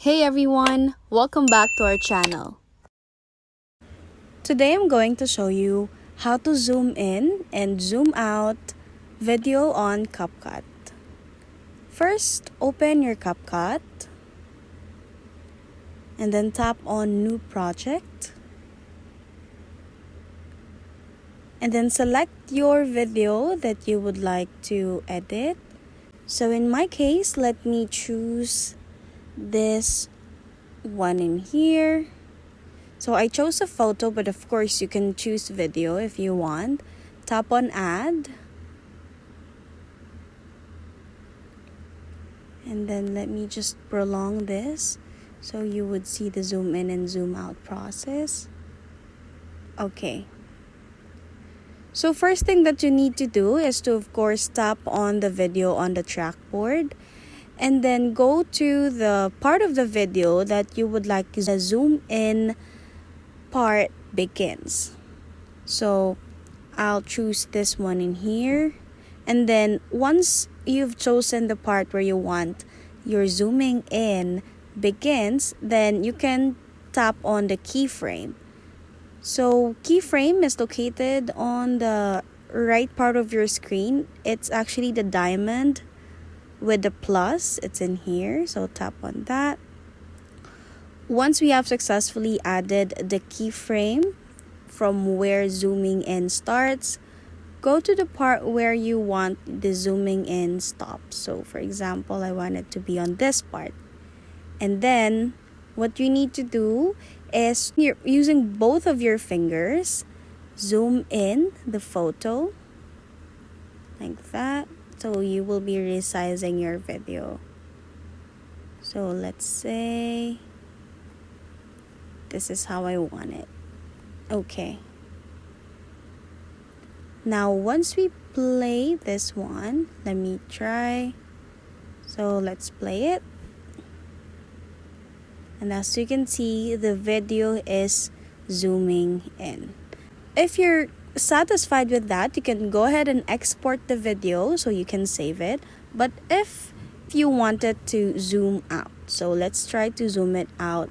Hey everyone, welcome back to our channel. Today I'm going to show you how to zoom in and zoom out video on Capcut. First, open your Capcut and then tap on New Project. And then select your video that you would like to edit. So in my case, let me choose this one in here. So I chose a photo, but of course you can choose video if you want. Tap on add. And then let me just prolong this so you would see the zoom in and zoom out process. Okay. So first thing that you need to do is to of course tap on the video on the trackboard and then go to the part of the video that you would like to zoom in part begins. So I'll choose this one in here, and then once you've chosen the part where you want your zooming in begins, then you can tap on the keyframe. So keyframe is located on the right part of your screen. It's actually the diamond with the plus. It's in here, so tap on that. Once we have successfully added the keyframe from where zooming in starts, go to the part where you want the zooming in stops. So for example, I want it to be on this part. And then what you need to do is, you're using both of your fingers, zoom in the photo like that. So you will be resizing your video. So let's say this is how I want it. Okay. Now once we play this one, let me try. So let's play it. And as you can see, the video is zooming in. If you're satisfied with that, you can go ahead and export the video so you can save it. But if you wanted to zoom out, so let's try to zoom it out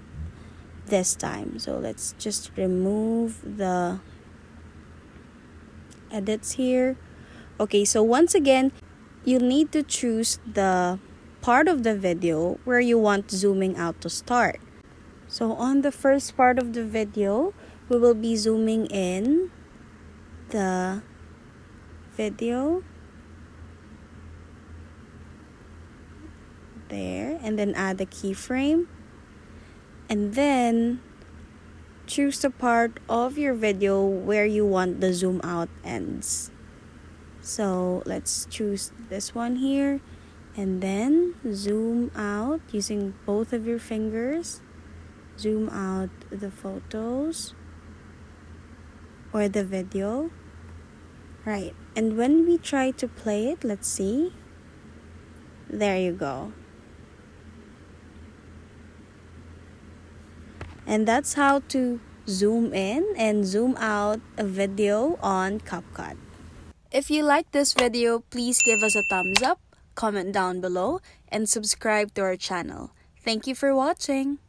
this time. So let's just remove the edits here. Okay, so once again, you need to choose the part of the video where you want zooming out to start. So on the first part of the video, we will be zooming in the video there, and then add the keyframe, and then choose the part of your video where you want the zoom out ends. So let's choose this one here, and then zoom out using both of your fingers. Zoom out the photos or the video. Right, and when we try to play it, let's see. There you go. And that's how to zoom in and zoom out a video on Capcut. If you like this video, please give us a thumbs up, comment down below, and subscribe to our channel. Thank you for watching.